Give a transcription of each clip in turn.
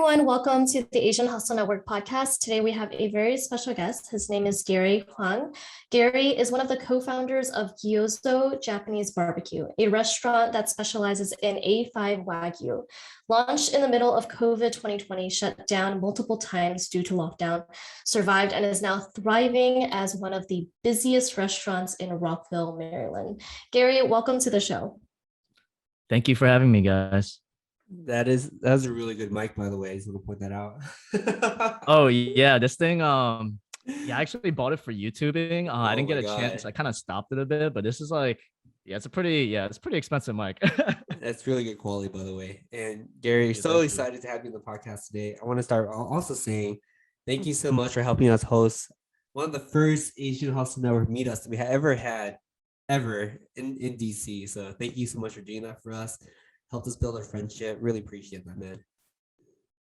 everyone. Welcome to the Asian Hustle Network podcast. Today we have a very special guest. His name is Gary Hwang. Gary is one of the co-founders of Gyuzo Japanese BBQ, a restaurant that specializes in A5 Wagyu. Launched in the middle of COVID 2020, shut down multiple times due to lockdown, survived and is now thriving as one of the busiest restaurants in Rockville, Maryland. Gary, welcome to the show. Thank you for having me, guys. That's a really good mic, by the way. I just want to point that out. Oh yeah, this thing. Yeah, I actually bought it for YouTubing. I didn't get a chance. I kind of stopped it a bit, but this is like, it's pretty expensive mic. That's really good quality, by the way. And Gary, so excited to have you on the podcast today. I want to start also saying thank you so much for helping us host one of the first Asian Hustle Network meetups that we have ever had in DC. So thank you so much for doing that for us. Helped us build a friendship. Really appreciate that, man.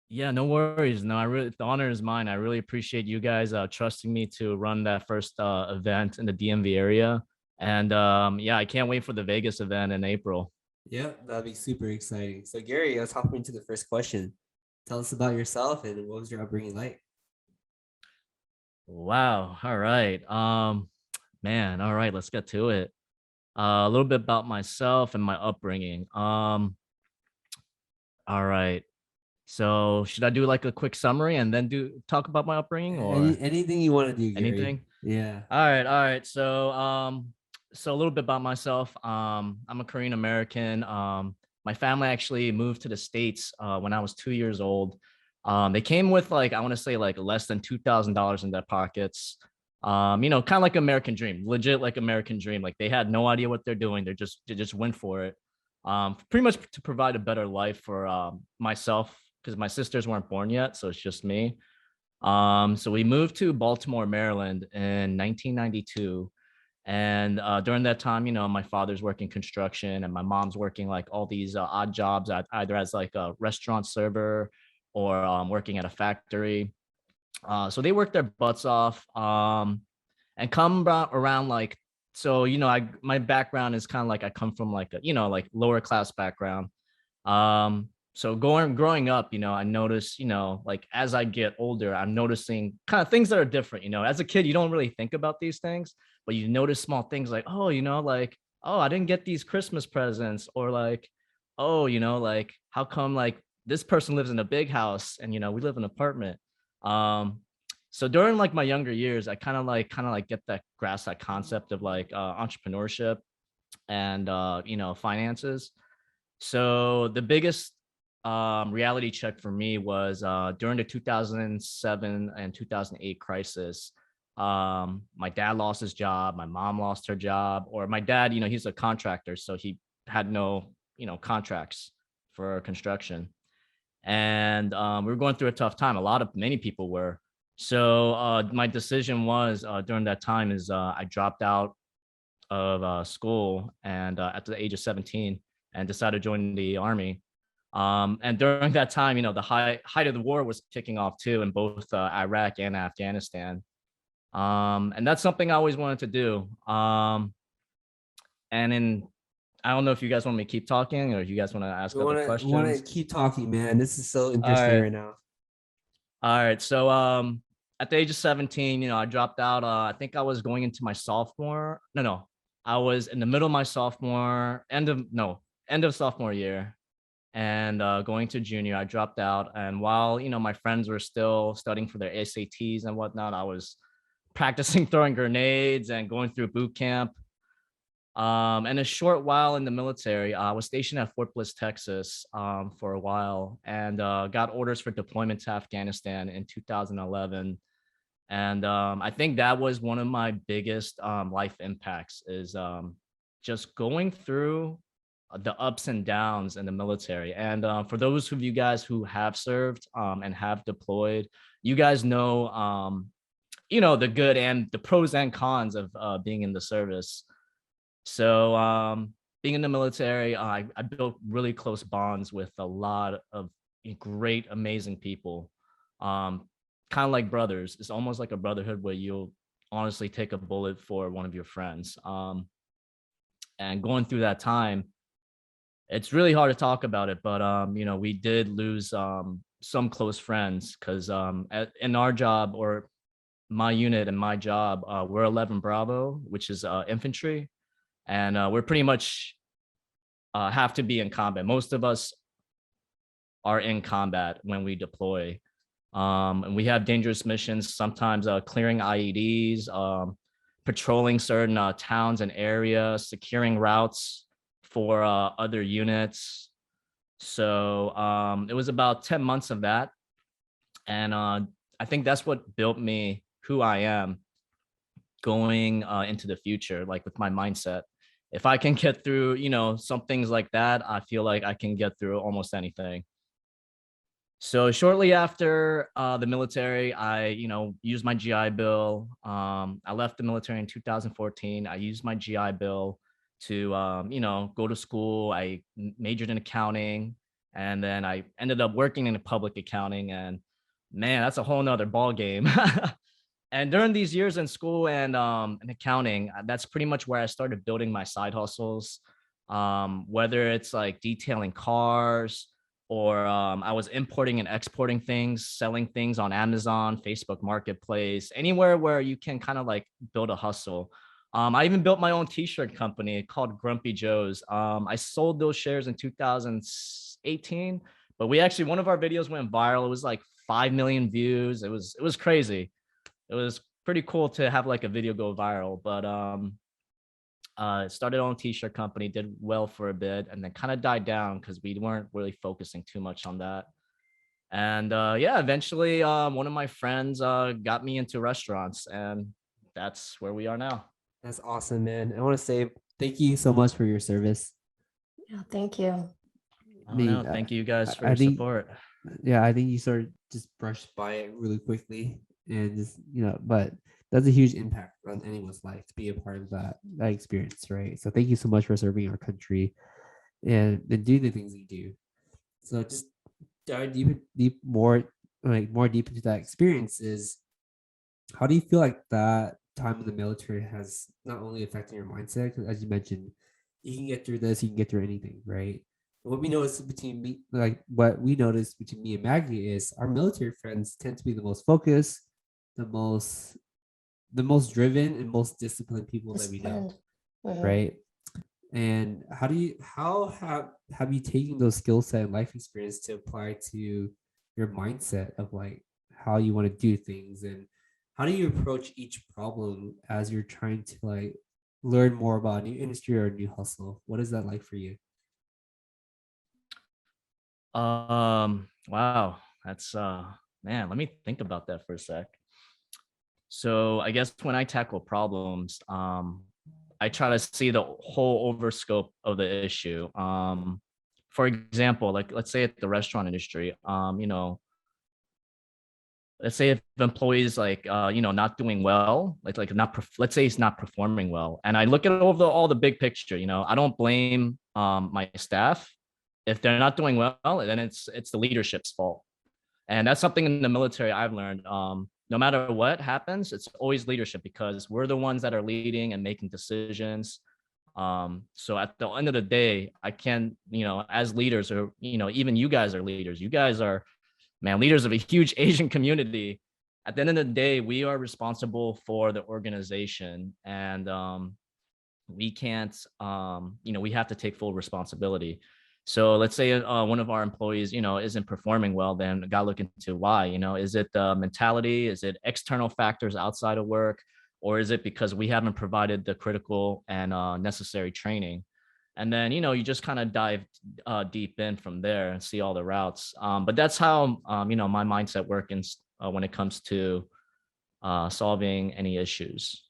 Yeah, no worries. No, the honor is mine. I really appreciate you guys trusting me to run that first event in the DMV area. And yeah, I can't wait for the Vegas event in April. Yeah, that'd be super exciting. So Gary, let's hop into the first question. Tell us about yourself and what was your upbringing like? Wow. All right. Man. All right. Let's get to it. A little bit about myself and my upbringing. All right. So should I do like a quick summary and then talk about my upbringing, or anything you want to do, Gary? Anything? Yeah. All right. So so a little bit about myself. I'm a Korean American. My family actually moved to the States when I was 2 years old. They came with like, I want to say like less than $2,000 in their pockets. Kind of like American dream, legit like American dream. Like they had no idea what they're doing. They just went for it. Pretty much to provide a better life for myself, because my sisters weren't born yet, so it's just me. So we moved to Baltimore, Maryland in 1992. And during that time, my father's working construction and my mom's working like all these odd jobs, either as like a restaurant server or working at a factory. So they work their butts off and come around like, so, my background is kind of like I come from like like lower class background. So growing up, I notice, like as I get older, I'm noticing kind of things that are different. As a kid, you don't really think about these things, but you notice small things like, oh, like, oh, I didn't get these Christmas presents, or like, oh, like how come like this person lives in a big house and we live in an apartment. So during like my younger years, I kind of like grasp that concept of like entrepreneurship and finances. So the biggest reality check for me was during the 2007 and 2008 crisis. My dad lost his job, my mom lost her job, or my dad, he's a contractor, so he had no contracts for construction. And we were going through a tough time. Many people were. So my decision was during that time is I dropped out of school and at the age of 17 and decided to join the army. And during that time, the height of the war was kicking off too in both Iraq and Afghanistan. And that's something I always wanted to do. And I don't know if you guys want me to keep talking or if you guys want to ask other questions. We want to keep talking, man. This is so interesting right now. All right. So at the age of 17, I dropped out. I think I was going into my sophomore. No. I was in the middle of my end of sophomore year and going to junior. I dropped out. And while, my friends were still studying for their SATs and whatnot, I was practicing throwing grenades and going through boot camp. And a short while in the military, I was stationed at Fort Bliss, Texas, for a while, and got orders for deployment to Afghanistan in 2011. And I think that was one of my biggest life impacts is just going through the ups and downs in the military. And for those of you guys who have served and have deployed, you guys know, the good and the pros and cons of being in the service. So being in the military, I built really close bonds with a lot of great, amazing people. Kind of like brothers. It's almost like a brotherhood where you'll honestly take a bullet for one of your friends. And going through that time, it's really hard to talk about it, but we did lose some close friends because in our job or my unit and my job, we're 11 Bravo, which is infantry, and we're pretty much have to be in combat. Most of us are in combat when we deploy. And we have dangerous missions, sometimes clearing IEDs, patrolling certain towns and areas, securing routes for other units. So it was about 10 months of that. And I think that's what built me who I am going into the future, like with my mindset. If I can get through, some things like that, I feel like I can get through almost anything. So shortly after the military, I, used my GI Bill. I left the military in 2014. I used my GI Bill to, go to school. I majored in accounting, and then I ended up working in public accounting. And man, that's a whole nother ball game. And during these years in school and in accounting, that's pretty much where I started building my side hustles. Whether it's like detailing cars, or I was importing and exporting things, selling things on Amazon, Facebook Marketplace, anywhere where you can kind of like build a hustle. I even built my own t-shirt company called Grumpy Joe's. I sold those shares in 2018, but one of our videos went viral. It was like 5 million views. It was crazy. It was pretty cool to have like a video go viral, but started on a t-shirt company, did well for a bit, and then kind of died down because we weren't really focusing too much on that. And eventually one of my friends got me into restaurants, and that's where we are now. That's awesome, man. I want to say thank you so much for your service. Yeah, thank you. Thank you guys for your support. Yeah, I think you sort of just brushed by it really quickly, and just, but that's a huge impact on anyone's life to be a part of that experience, right? So thank you so much for serving our country and do the things you do. So just dive more deep into that experience. Is how do you feel like that time in the military has not only affected your mindset, because as you mentioned, you can get through this, you can get through anything, right? What we noticed between me and Maggie is our military friends tend to be the most focused, the most driven and most disciplined people that we know, right? And how have you taken those skill set and life experience to apply to your mindset of like how you want to do things, and how do you approach each problem as you're trying to like learn more about a new industry or a new hustle? What is that like for you? Wow, that's man, let me think about that for a sec. So I guess when I tackle problems, I try to see the whole over scope of the issue. For example, like let's say at the restaurant industry, let's say if employees like not doing well, let's say he's not performing well, and I look at all the big picture. I don't blame my staff. If they're not doing well, then it's the leadership's fault. And that's something in the military I've learned. No matter what happens, it's always leadership, because we're the ones that are leading and making decisions. So at the end of the day, I can, as leaders, or, even you guys are leaders. You guys are, man, leaders of a huge Asian community. At the end of the day, we are responsible for the organization, and we can't, we have to take full responsibility. So let's say one of our employees, isn't performing well, then got to look into why. Is it the mentality? Is it external factors outside of work? Or is it because we haven't provided the critical and necessary training? And then, you just kind of dive deep in from there and see all the routes. But that's how, my mindset works when it comes to solving any issues.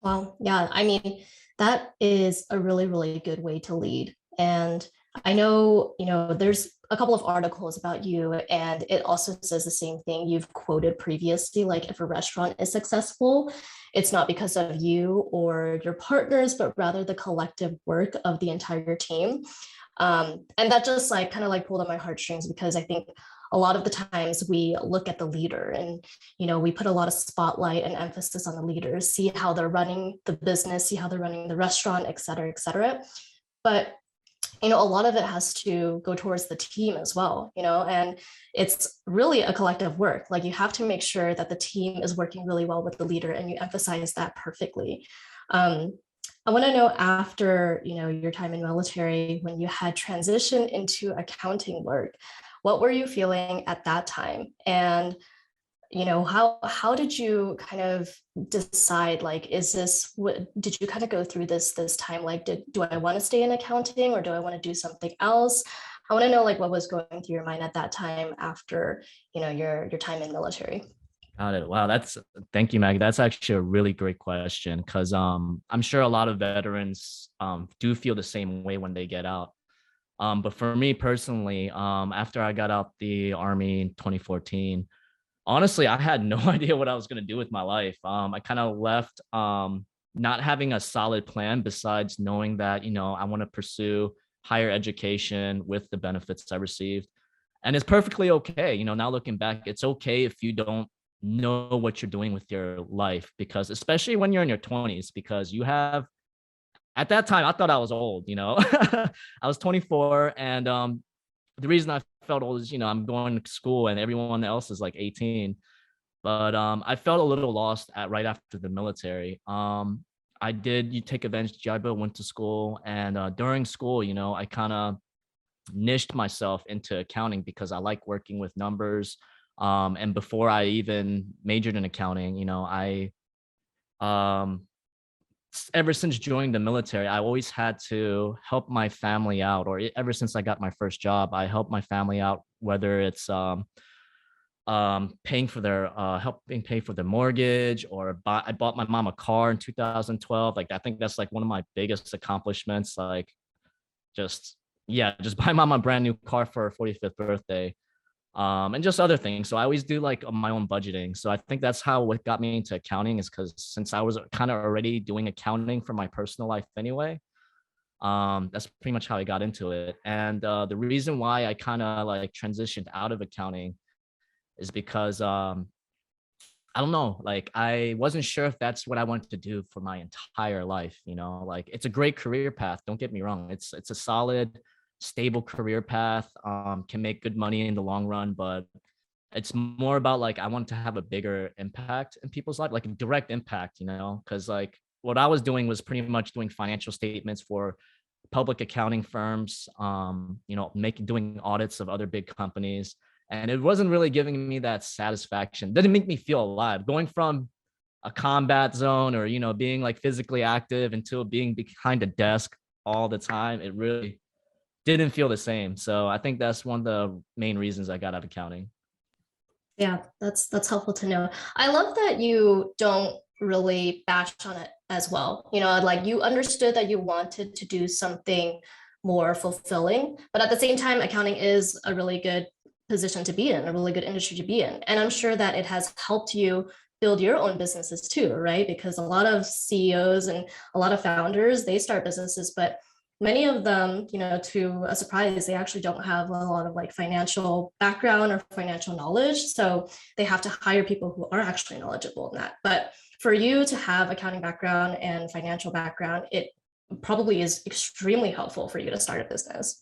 Well, yeah, I mean, that is a really, really good way to lead. And I know, there's a couple of articles about you, and it also says the same thing you've quoted previously. Like, if a restaurant is successful, it's not because of you or your partners, but rather the collective work of the entire team. And that just like kind of like pulled on my heartstrings, because I think a lot of the times we look at the leader and, we put a lot of spotlight and emphasis on the leaders, see how they're running the business, see how they're running the restaurant, et cetera, et cetera. But a lot of it has to go towards the team as well, and it's really a collective work. Like you have to make sure that the team is working really well with the leader, and you emphasize that perfectly. I want to know, after, your time in military, when you had transitioned into accounting work, what were you feeling at that time? And how did you kind of decide, like, is this what did you kind of go through this time, like, do I want to stay in accounting, or do I want to do something else? I want to know, like, what was going through your mind at that time after your time in military. Got it. Wow, thank you, Maggie. That's actually a really great question, because I'm sure a lot of veterans do feel the same way when they get out. But for me personally, after I got out the Army in 2014, honestly, I had no idea what I was going to do with my life. I kind of left not having a solid plan, besides knowing that, I want to pursue higher education with the benefits I received. And it's perfectly okay. Now looking back, it's okay if you don't know what you're doing with your life, because especially when you're in your 20s, because you have, at that time, I thought I was old, I was 24. And the reason I felt old is, I'm going to school and everyone else is like 18. But I felt a little lost right after the military. You take advantage of GI Bill, went to school, and during school, I kind of niched myself into accounting because I like working with numbers. And before I even majored in accounting, I ever since joining the military, I always had to help my family out, or ever since I got my first job, I helped my family out, whether it's paying for their helping pay for their mortgage, or I bought my mom a car in 2012. Like, I think that's like one of my biggest accomplishments. Like, just just buy mom a brand new car for her 45th birthday. And just other things. So I always do like my own budgeting. So I think that's what got me into accounting, is because since I was kind of already doing accounting for my personal life anyway, that's pretty much how I got into it. And the reason why I kind of like transitioned out of accounting is because I don't know, like I wasn't sure if that's what I wanted to do for my entire life. Like, it's a great career path. Don't get me wrong. It's a solid, stable career path, can make good money in the long run, but it's more about like, I want to have a bigger impact in people's life, like a direct impact, because like what I was doing was pretty much doing financial statements for public accounting firms, doing audits of other big companies. And it wasn't really giving me that satisfaction. Didn't make me feel alive. Going from a combat zone, or, being like physically active, into being behind a desk all the time, it really didn't feel the same. So I think that's one of the main reasons I got out of accounting. Yeah, that's helpful to know. I love that you don't really bash on it as well. Like, you understood that you wanted to do something more fulfilling, but at the same time, accounting is a really good position to be in, a really good industry to be in. And I'm sure that it has helped you build your own businesses too, right? Because a lot of CEOs and a lot of founders, they start businesses, but many of them, to a surprise, they actually don't have a lot of like financial background or financial knowledge. So they have to hire people who are actually knowledgeable in that. But for you to have accounting background and financial background, it probably is extremely helpful for you to start a business.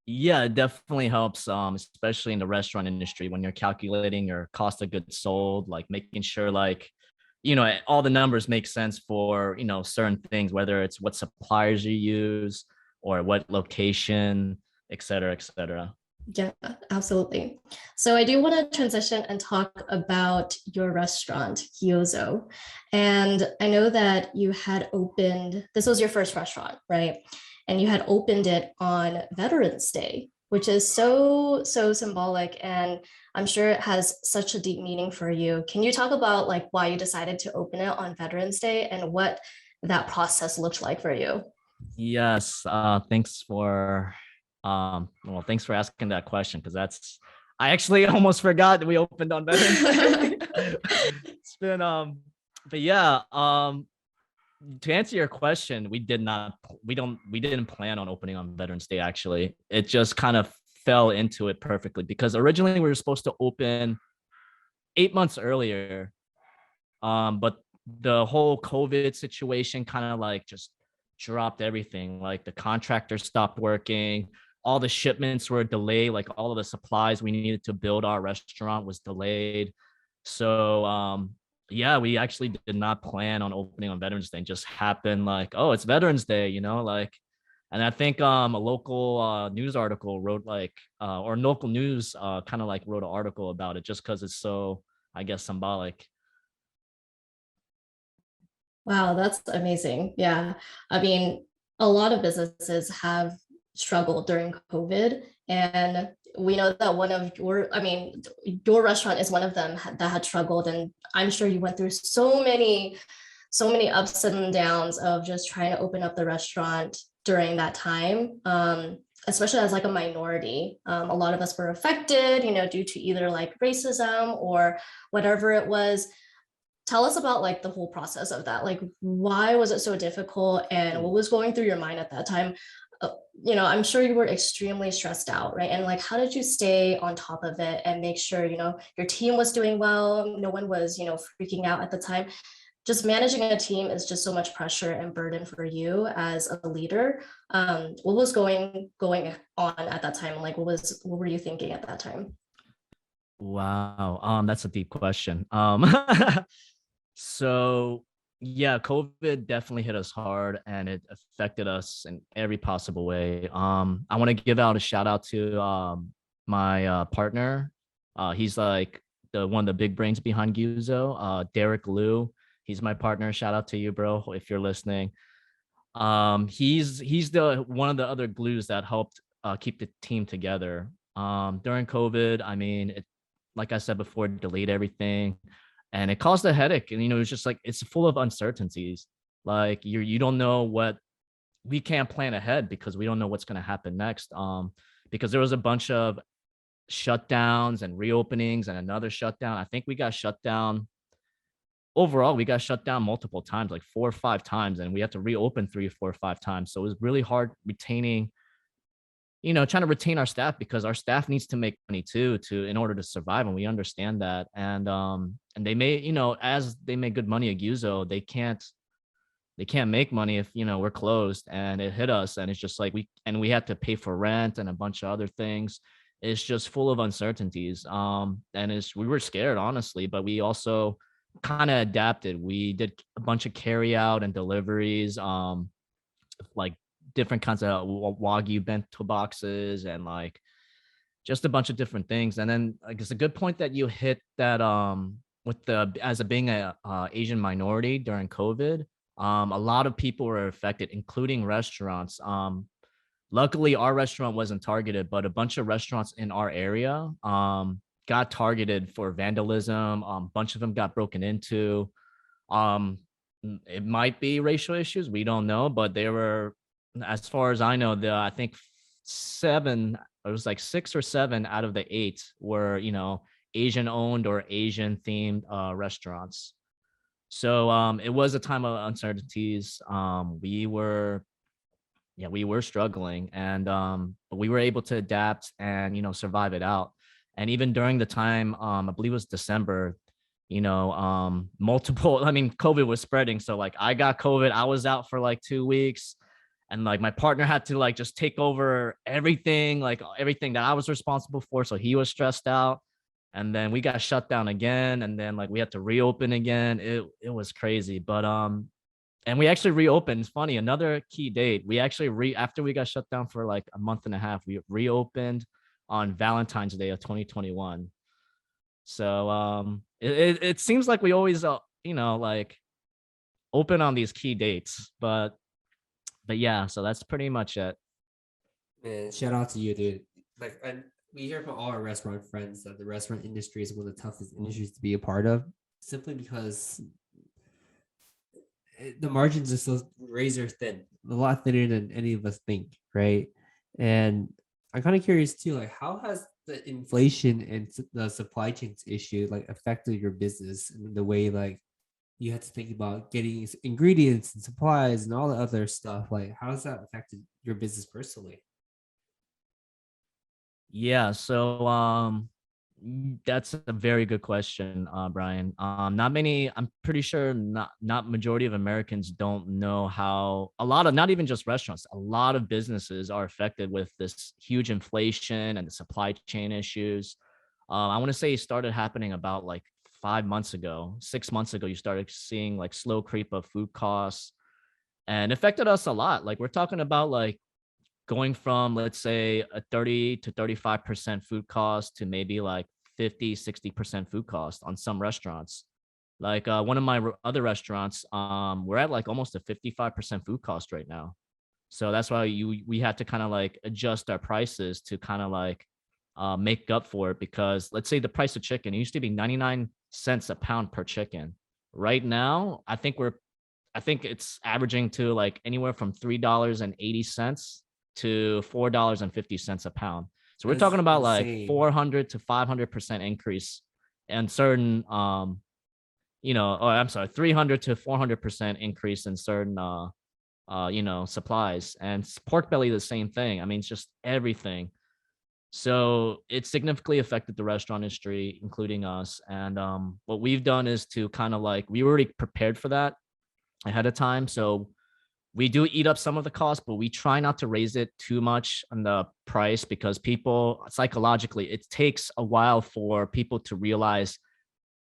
Yeah, it definitely helps, especially in the restaurant industry, when you're calculating your cost of goods sold, like making sure like, all the numbers make sense for, certain things, whether it's what suppliers you use or what location, et cetera, et cetera. Yeah, absolutely. So I do want to transition and talk about your restaurant, Gyuzo. And I know that you had opened, this was your first restaurant, right? And you had opened it on Veterans Day, which is so symbolic, and I'm sure it has such a deep meaning for you. Can you talk about like why you decided to open it on Veterans Day and what that process looked like for you? Yes, thanks for asking that question, because I actually almost forgot that we opened on Veterans Day. It's been but yeah, to answer your question, we didn't plan on opening on Veterans Day. Actually, it just kind of fell into it perfectly, because originally we were supposed to open 8 months earlier, but the whole COVID situation kind of like just dropped everything. Like the contractor stopped working, all the shipments were delayed, like all of the supplies we needed to build our restaurant was delayed. So yeah, we actually did not plan on opening on Veterans Day. It just happened like, oh, it's Veterans Day, you know, like, and I think a local news article wrote like, or local news kind of like wrote an article about it just because it's so, I guess, symbolic. Wow, that's amazing. Yeah. I mean, a lot of businesses have struggled during COVID. And we know that one of your, I mean, your restaurant is one of them that had struggled. And I'm sure you went through so many ups and downs of just trying to open up the restaurant during that time. Especially as like a minority, a lot of us were affected, you know, due to either like racism or whatever it was. Tell us about like the whole process of that. Like, why was it so difficult, and what was going through your mind at that time? You know, I'm sure you were extremely stressed out, right? And like, how did you stay on top of it and make sure, you know, your team was doing well, no one was, you know, freaking out at the time? Just managing a team is just so much pressure and burden for you as a leader. What was going on at that time? Like, what were you thinking at that time? Wow. That's a deep question. So yeah, COVID definitely hit us hard and it affected us in every possible way. I want to give out a shout out to my partner. He's like the one of the big brains behind Gyuzo, Derek Liu. He's my partner. Shout out to you, bro, if you're listening. He's the one of the other glues that helped keep the team together. During COVID, I mean, it, like I said before, delayed everything and it caused a headache. And, you know, it's just like, it's full of uncertainties. Like you don't know what, we can't plan ahead because we don't know what's going to happen next. Because there was a bunch of shutdowns and reopenings and another shutdown. I think we got shut down overall. We got shut down multiple times, like 4 or 5 times, and we had to reopen 3 or 4 or 5 times. So it was really hard retaining, you know, trying to retain our staff because our staff needs to make money too, to in order to survive, and we understand that. And they may, you know, as they make good money at Gyuzo, they can't make money if, you know, we're closed. And it hit us, and it's just like we had to pay for rent and a bunch of other things. It's just full of uncertainties. And it's, we were scared, honestly, but we also kind of adapted. We did a bunch of carry out and deliveries, like different kinds of Wagyu bento boxes and like just a bunch of different things. And then like it's a good point that you hit that with the as a being a Asian minority during COVID, a lot of people were affected, including restaurants. Luckily, our restaurant wasn't targeted, but a bunch of restaurants in our area got targeted for vandalism. A bunch of them got broken into. Um, it might be racial issues. We don't know, but they were, as far as I know, I think seven, it was like 6 or 7 out of the 8 were, you know, Asian owned or Asian themed restaurants. So it was a time of uncertainties. We were struggling, and but we were able to adapt and, you know, survive it out. And even during the time, I believe it was December, you know, multiple, I mean, COVID was spreading. So like I got COVID, I was out for like 2 weeks, and like my partner had to like just take over everything, like everything that I was responsible for. So he was stressed out. And then we got shut down again. And then like we had to reopen again. It was crazy. But and we actually reopened. It's funny, another key date. We actually after we got shut down for like a month and a half, we reopened on Valentine's Day of 2021. So it seems like we always you know, like open on these key dates, but yeah, so that's pretty much it. Man, shout out to you, dude. Like, and we hear from all our restaurant friends that the restaurant industry is one of the toughest industries to be a part of, simply because the margins are so razor thin, a lot thinner than any of us think, right? And I'm kind of curious too, like how has the inflation and the supply chains issue like affected your business in the way like you had to think about getting ingredients and supplies and all the other stuff? Like, how has that affected your business personally? Yeah, so That's a very good question, Brian. Not many. I'm pretty sure not majority of Americans don't know how a lot of, not even just restaurants, a lot of businesses are affected with this huge inflation and the supply chain issues. I want to say it started happening about like 5 months ago, 6 months ago. You started seeing like slow creep of food costs, and affected us a lot. Like we're talking about like going from, let's say, a 30 to 35% food cost to maybe like 50, 60% food cost on some restaurants. Like one of my other restaurants, we're at like almost a 55% food cost right now. So that's why we had to kind of like adjust our prices to kind of like make up for it, because let's say the price of chicken, it used to be 99 cents a pound per chicken. Right now, I think it's averaging to like anywhere from $3.80 to $4.50 a pound. So we're That's talking about like insane. 400 to 500% increase and certain or I'm sorry, 300 to 400% increase in certain supplies. And pork belly, the same thing. I mean, it's just everything. So it significantly affected the restaurant industry, including us. And what we've done is to kind of like, we were already prepared for that ahead of time. So we do eat up some of the cost, but we try not to raise it too much on the price, because people psychologically, it takes a while for people to realize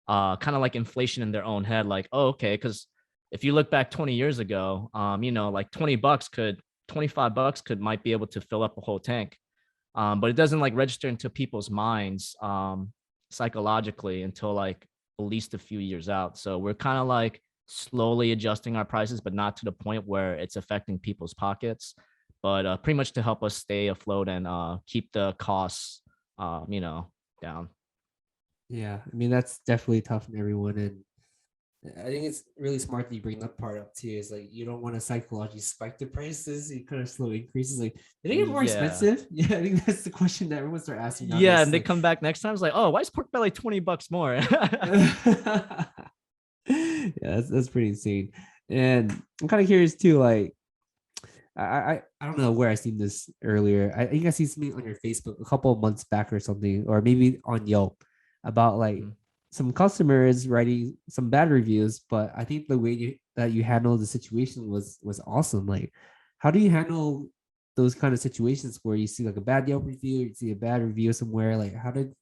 kind of like inflation in their own head. Like, oh, okay. Cause if you look back 20 years ago, like $25 might be able to fill up a whole tank. But it doesn't like register into people's minds psychologically until like at least a few years out. So we're kind of like slowly adjusting our prices, but not to the point where it's affecting people's pockets, but pretty much to help us stay afloat and keep the costs, down. Yeah, I mean that's definitely tough on everyone, and I think it's really smart that you bring that part up too. Is like you don't want to psychologically spike the prices. You kind of slow increases. Like, did they get more Yeah. expensive? Yeah, I think that's the question that everyone start asking Yeah. nowadays. And they Like, come back next time. It's like, oh, why is pork belly $20 more? yeah, that's pretty insane. And I'm kind of curious too. Like, I don't know where I seen this earlier. I think I seen something on your Facebook a couple of months back or something, or maybe on Yelp about like Mhm. some customers writing some bad reviews. But I think the way that you handled the situation was awesome. Like, how do you handle those kind of situations where you see like a bad Yelp review, you see a bad review somewhere? Like, how do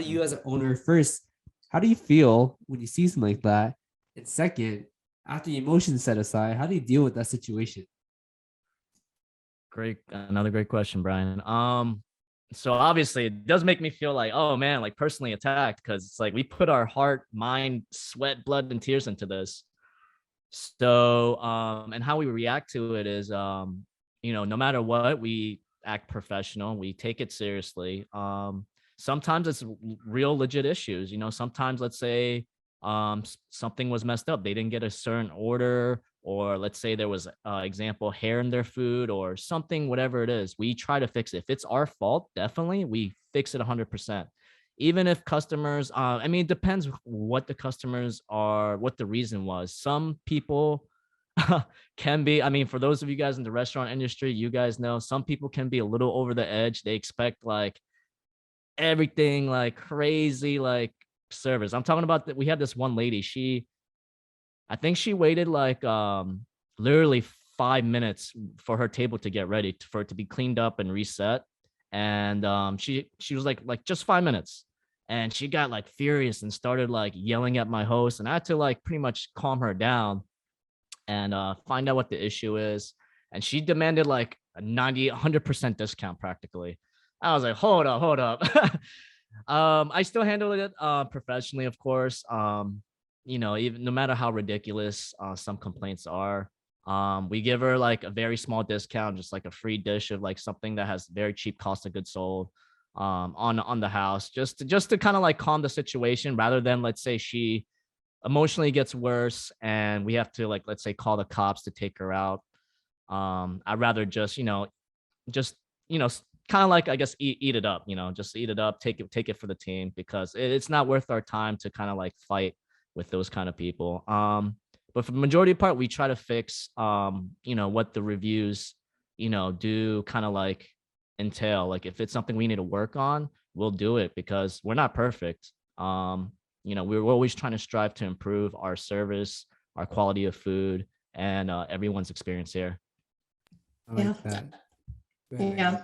you as an owner first? How do you feel when you see something like that? And second, after the emotions set aside, how do you deal with that situation? Another great question, Brian. So obviously it does make me feel like, oh man, like personally attacked, because it's like we put our heart, mind, sweat, blood, and tears into this. So and how we react to it is no matter what, we act professional, we take it seriously. Sometimes it's real legit issues. Sometimes let's say something was messed up, they didn't get a certain order, or let's say there was example hair in their food or something, whatever it is, we try to fix it. If it's our fault, definitely we fix it 100%. Even if customers, I mean, it depends what the customers are, what the reason was. Some people can be, I mean, for those of you guys in the restaurant industry, you guys know some people can be a little over the edge. They expect like everything like crazy, like service. I'm talking about that. We had this one lady, I think she waited like literally 5 minutes for her table to get ready, for it to be cleaned up and reset. And she was like just 5 minutes. And she got like furious and started like yelling at my host. And I had to like pretty much calm her down and find out what the issue is. And she demanded like a 100% discount practically. I was like, hold up, hold up. I still handled it professionally, of course. Even no matter how ridiculous some complaints are, we give her like a very small discount, just like a free dish of like something that has very cheap cost of goods sold on the house, just to kind of like calm the situation, rather than, let's say, she emotionally gets worse and we have to, like, let's say, call the cops to take her out. I'd rather just kind of like, I guess, eat it up, just eat it up, take it for the team, because it's not worth our time to kind of like fight with those kind of people. But for the majority of part, we try to fix what the reviews do kind of like entail. Like if it's something we need to work on, we'll do it because we're not perfect. We're always trying to strive to improve our service, our quality of food, and everyone's experience here. I like that. Yeah.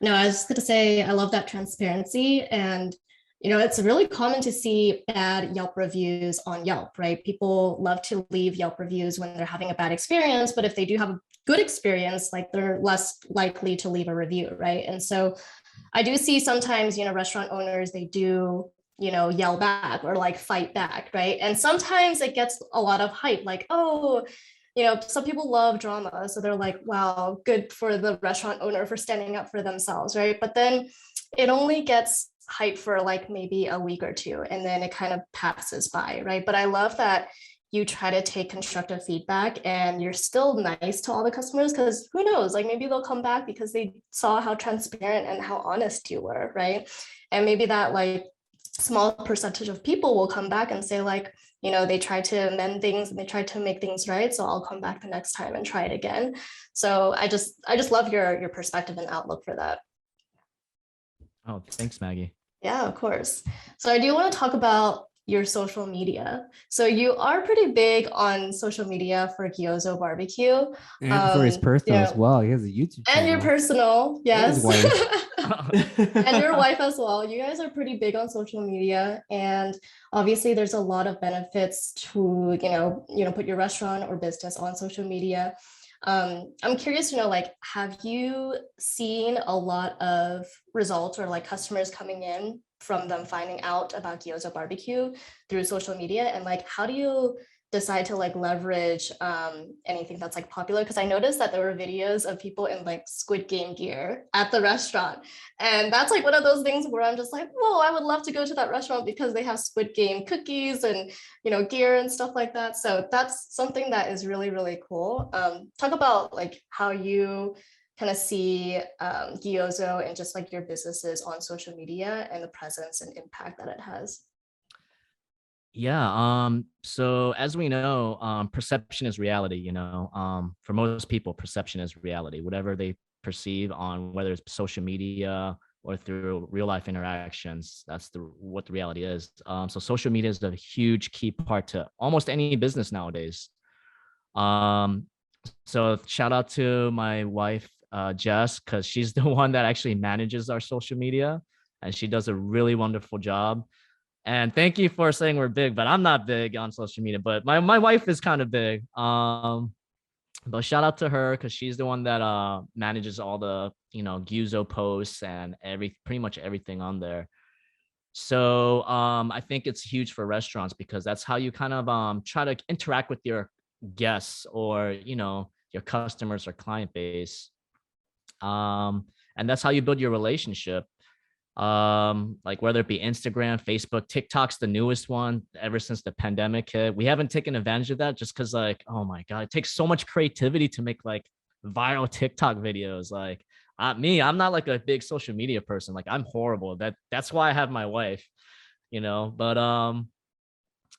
No, I was just going to say, I love that transparency. And, it's really common to see bad Yelp reviews on Yelp, right? People love to leave Yelp reviews when they're having a bad experience, but if they do have a good experience, like they're less likely to leave a review, right? And so I do see sometimes, restaurant owners, they do, yell back or like fight back, right? And sometimes it gets a lot of hype, like, oh, some people love drama. So they're like, wow, good for the restaurant owner for standing up for themselves, right? But then it only gets hype for like maybe a week or two, and then it kind of passes by, right? But I love that you try to take constructive feedback and you're still nice to all the customers, because who knows, like maybe they'll come back because they saw how transparent and how honest you were, right? And maybe that like small percentage of people will come back and say like, they try to amend things and they try to make things right, so I'll come back the next time and try it again. So I just love your perspective and outlook for that. Oh, thanks, Maggie. Yeah, of course. So I do want to talk about your social media. So you are pretty big on social media for Gyuzo Barbecue. And for his personal as well. He has a YouTube channel. And your personal, yes. And his wife. And your wife as well. You guys are pretty big on social media. And obviously there's a lot of benefits to, put your restaurant or business on social media. I'm curious to know, like, have you seen a lot of results or like customers coming in from them finding out about Gyuzo Barbecue through social media? And like, how do you decide to like leverage anything that's like popular? Because I noticed that there were videos of people in like Squid Game gear at the restaurant. And that's like one of those things where I'm just like, whoa, I would love to go to that restaurant because they have Squid Game cookies and, gear and stuff like that. So that's something that is really, really cool. Talk about like how you kind of see Gyuzo and just like your businesses on social media and the presence and impact that it has. Yeah. So as we know, perception is reality, for most people, perception is reality. Whatever they perceive on whether it's social media or through real life interactions, that's what the reality is. So social media is a huge key part to almost any business nowadays. So shout out to my wife, Jess, because she's the one that actually manages our social media, and she does a really wonderful job. And thank you for saying we're big, but I'm not big on social media, but my wife is kind of big. But shout out to her because she's the one that manages all the, Gyuzo posts and pretty much everything on there. So I think it's huge for restaurants because that's how you kind of try to interact with your guests or, your customers or client base. And that's how you build your relationship. Like whether it be Instagram, Facebook, TikTok's the newest one ever since the pandemic hit. We haven't taken advantage of that just because like, oh my God, it takes so much creativity to make like viral TikTok videos. Like I'm not like a big social media person. Like I'm horrible. That's why I have my wife, but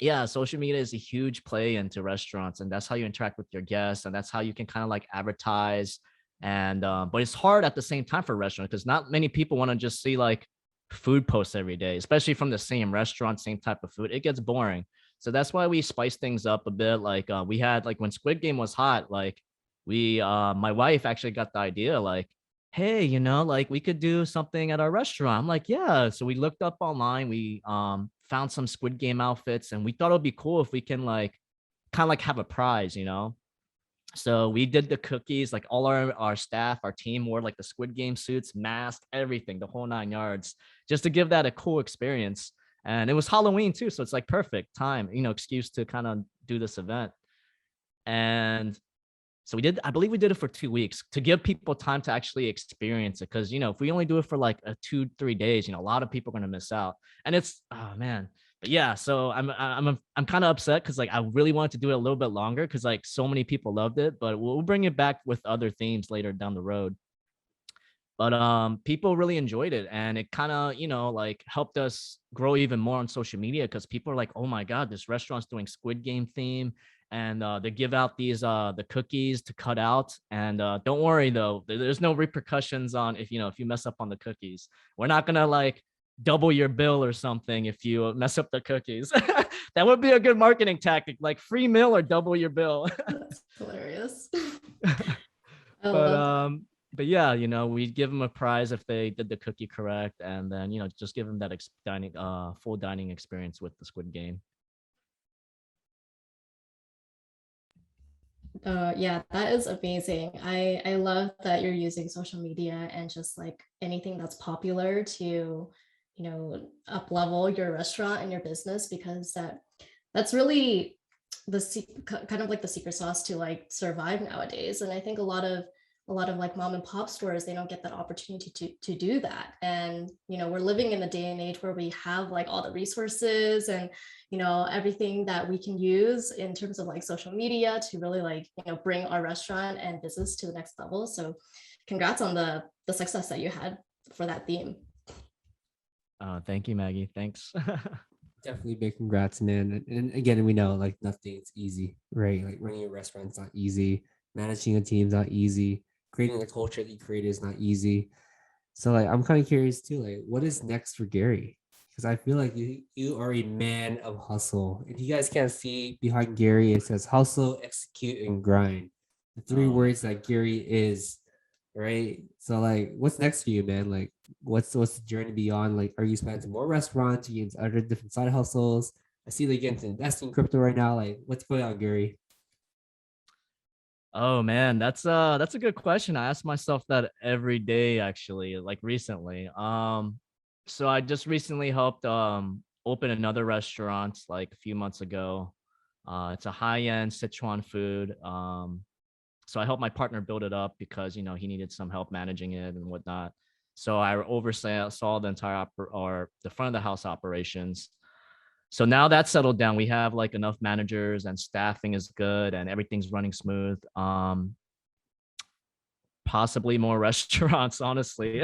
yeah, social media is a huge play into restaurants, and that's how you interact with your guests, and that's how you can kind of like advertise. And but it's hard at the same time for restaurants because not many people want to just see like food posts every day, especially from the same restaurant, same type of food. It gets boring. So that's why we spice things up a bit. Like we had like when Squid Game was hot, like my wife actually got the idea like, hey, like we could do something at our restaurant. I'm like, yeah. So we looked up online, we found some Squid Game outfits, and we thought it would be cool if we can like kind of like have a prize, So we did the cookies, like all our staff, our team wore like the Squid Game suits, masked, everything, the whole 9 yards, just to give that a cool experience. And it was Halloween too. So it's like perfect time, excuse to kind of do this event. And so I believe we did it for 2 weeks to give people time to actually experience it. Cause if we only do it for like 2-3 days, a lot of people are going to miss out. And it's, oh man. But yeah, so I'm kind of upset because like I really wanted to do it a little bit longer because like so many people loved it, but we'll bring it back with other themes later down the road. But people really enjoyed it, and it kind of like helped us grow even more on social media because people are like, oh my God, this restaurant's doing Squid Game theme, and they give out these the cookies to cut out. And don't worry though, there's no repercussions on if you mess up on the cookies. We're not gonna like double your bill or something if you mess up the cookies. That would be a good marketing tactic, like free meal or double your bill. That's hilarious. I but love um but yeah, we give them a prize if they did the cookie correct, and then just give them that full dining experience with the Squid Game. Yeah, that is amazing. I love that you're using social media and just like anything that's popular to, up level your restaurant and your business, because that's really kind of like the secret sauce to like survive nowadays. And I think a lot of like mom and pop stores, they don't get that opportunity to do that. And we're living in a day and age where we have like all the resources and everything that we can use in terms of like social media to really like bring our restaurant and business to the next level. So congrats on the success that you had for that theme. Thank you, Maggie. Thanks. Definitely big congrats, man. And again, we know like nothing's easy, right? Like running a restaurant's not easy, managing a team's not easy, creating the culture that you created is not easy. So like I'm kind of curious too, like what is next for Gary? Because I feel like you are a man of hustle. If you guys can't see behind Gary, it says hustle, execute, and grind. The three words that Gary is, right? So like what's next for you, man? Like what's the journey beyond? Like are you expanding more restaurants? Are you into other different side hustles? I see that you get into investing in crypto right now. Like what's going on, Gary? Oh man, that's a good question. I ask myself that every day actually, like recently. So I just recently helped open another restaurant like a few months ago. It's a high-end Sichuan food. So I helped my partner build it up because he needed some help managing it and whatnot. So I oversaw the entire or the front of the house operations. So now that's settled down, we have like enough managers and staffing is good and everything's running smooth. Possibly more restaurants, honestly.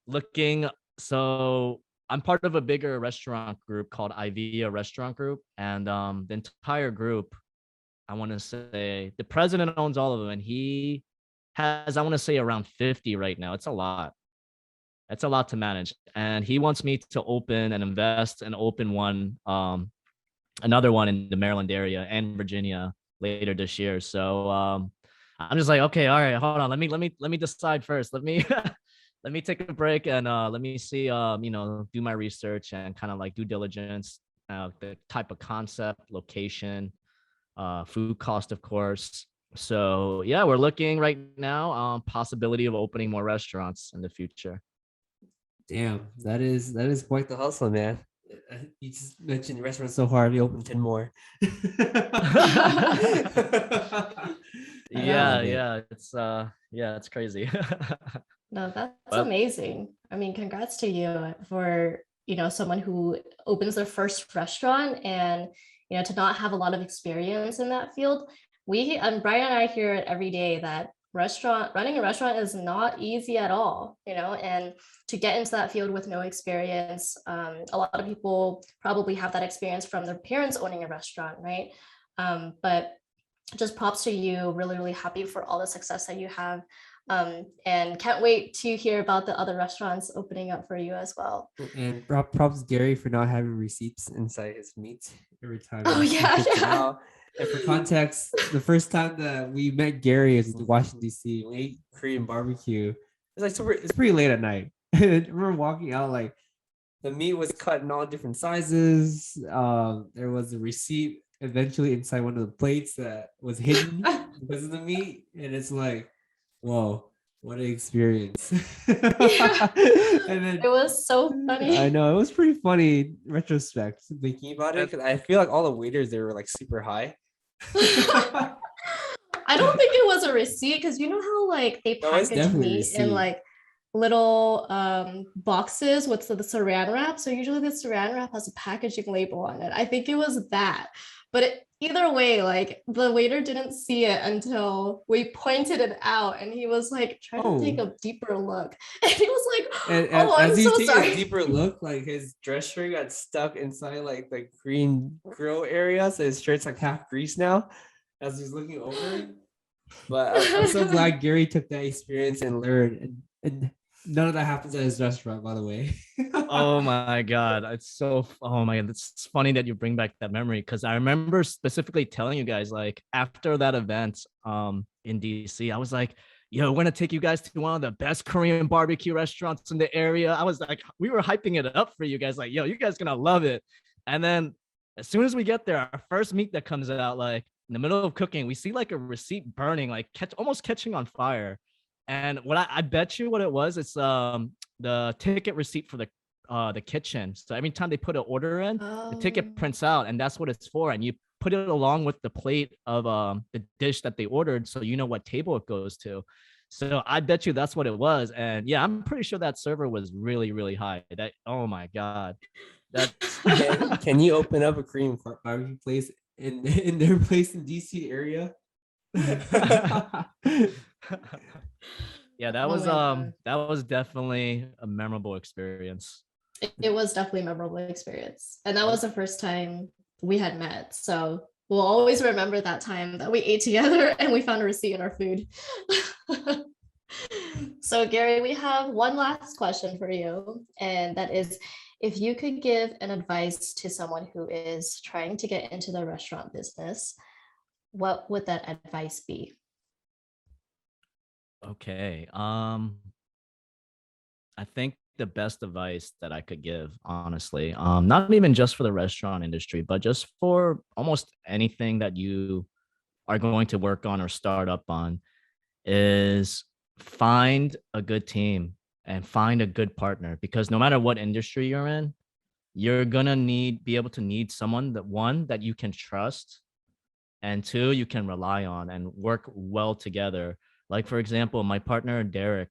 Looking, so I'm part of a bigger restaurant group called IVIA Restaurant Group, and the entire group, I want to say the president owns all of them, and he has, I want to say, around 50 right now. It's a lot. It's a lot to manage, and he wants me to open and invest and open another one in the Maryland area and Virginia later this year. So I'm just like, okay, all right, hold on, let me decide first. Let me let me take a break and let me see, do my research and kind of like due diligence, the type of concept, location, food cost, of course. So yeah, we're looking right now possibility of opening more restaurants in the future. Damn, that is quite the hustle, man. You just mentioned restaurants so hard. We opened 10 more. Yeah, it's crazy. No, that's But amazing. I mean, congrats to you for, someone who opens their first restaurant and, to not have a lot of experience in that field. Brian and I hear it every day that running a restaurant is not easy at all, and to get into that field with no experience, a lot of people probably have that experience from their parents owning a restaurant, right? But just props to you. Really, really happy for all the success that you have. And can't wait to hear about the other restaurants opening up for you as well. And props Gary for not having receipts inside his meat every time. Oh yeah, yeah. And for context, the first time that we met Gary is in Washington D.C. We ate Korean barbecue. It's pretty late at night. And we're walking out, like the meat was cut in all different sizes. There was a receipt eventually inside one of the plates that was hidden because of the meat, and it's like, whoa, what an experience. Yeah. And then It was so funny. I know it was pretty funny in retrospect thinking about it, because I feel like all the waiters, they were like super high. I don't think it was a receipt, because you know how like they No, it's package definitely a meat in receipt. like little boxes with the saran wrap. So usually the saran wrap has a packaging label on it. I think it was that. either way, like the waiter didn't see it until we pointed it out, and he was like trying to take a deeper look, and he was like, And "Oh, as I'm he's so taking sorry." a deeper look, like his dress shirt got stuck inside like the green grill area, so his shirt's like half greased now. As he's looking over it, but I'm so glad Gary took that experience and learned, and none of that happens at his restaurant, by the way. Oh my God. Oh my God. It's funny that you bring back that memory because I remember specifically telling you guys, like, after that event in DC, I was like, yo, we're gonna take you guys to one of the best Korean barbecue restaurants in the area. I was like, we were hyping it up for you guys, like, yo, you guys gonna love it. And then as soon as we get there, our first meat that comes out, like in the middle of cooking, we see like a receipt burning, like almost catching on fire. And what I bet you what it was, it's the ticket receipt for the kitchen. So every time they put an order in, the ticket prints out, and that's what it's for. And you put it along with the plate of the dish that they ordered, so you know what table it goes to. So I bet you that's what it was. And yeah, I'm pretty sure that server was really, really high. That, oh my God. That's Can you open up a Korean barbecue place in their place in DC area? Yeah, that was definitely a memorable experience. It was definitely a memorable experience, and that was the first time we had met. So we'll always remember that time that we ate together and we found a receipt in our food. So Gary, we have one last question for you, and that is, if you could give an advice to someone who is trying to get into the restaurant business, what would that advice be? Okay. I think the best advice that I could give, honestly, not even just for the restaurant industry, but just for almost anything that you are going to work on or start up on, is find a good team and find a good partner. Because no matter what industry you're in, you're gonna be able to need someone that, one, that you can trust, and two, you can rely on and work well together. Like, for example, my partner Derek,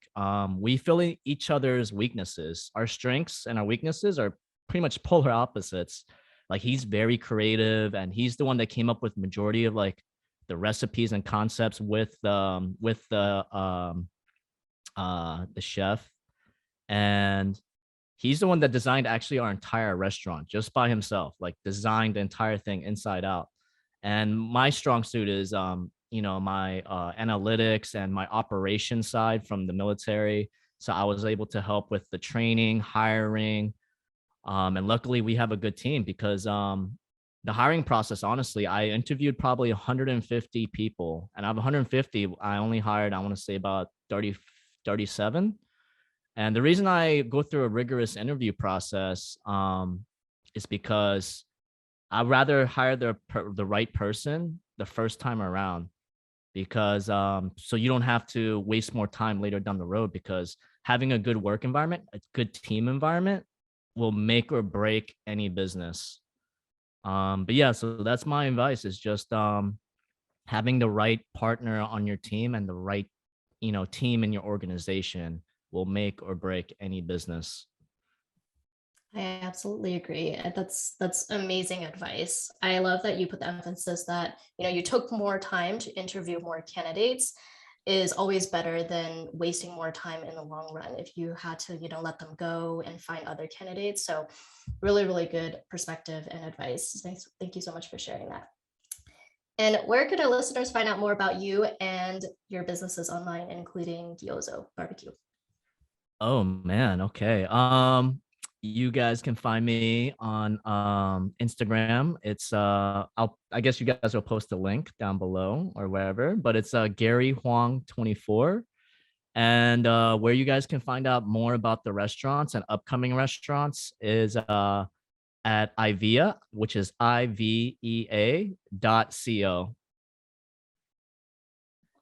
we fill in each other's weaknesses. Our strengths and our weaknesses are pretty much polar opposites. Like, he's very creative, and he's the one that came up with majority of like the recipes and concepts with the chef. And he's the one that designed actually our entire restaurant just by himself, like designed the entire thing inside out. And my strong suit is my analytics and my operation side from the military. So I was able to help with the training, hiring, and luckily we have a good team because the hiring process, honestly, I interviewed probably 150 people, and out of 150, I only hired, I want to say, about 37. And the reason I go through a rigorous interview process is because I'd rather hire the right person the first time around, because so you don't have to waste more time later down the road, because having a good work environment, a good team environment, will make or break any business. But yeah, so that's my advice, is just having the right partner on your team and the right team in your organization will make or break any business. I absolutely agree. That's amazing advice. I love that you put the emphasis that, you took more time to interview more candidates is always better than wasting more time in the long run if you had to, let them go and find other candidates. So really, really good perspective and advice. Thanks. Thank you so much for sharing that. And where could our listeners find out more about you and your businesses online, including Gyuzo Barbecue? Oh man, okay. You guys can find me on Instagram. It's I guess you guys will post a link down below or wherever, but it's Gary Hwang 24. And where you guys can find out more about the restaurants and upcoming restaurants is at IVEA, which is IVEA.co.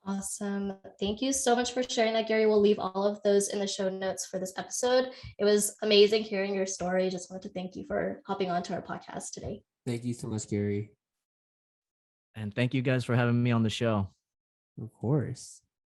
Awesome. Thank you so much for sharing that, Gary. We'll leave all of those in the show notes for this episode. It was amazing hearing your story. Just wanted to thank you for hopping onto our podcast today. Thank you so much, Gary. And thank you guys for having me on the show. Of course.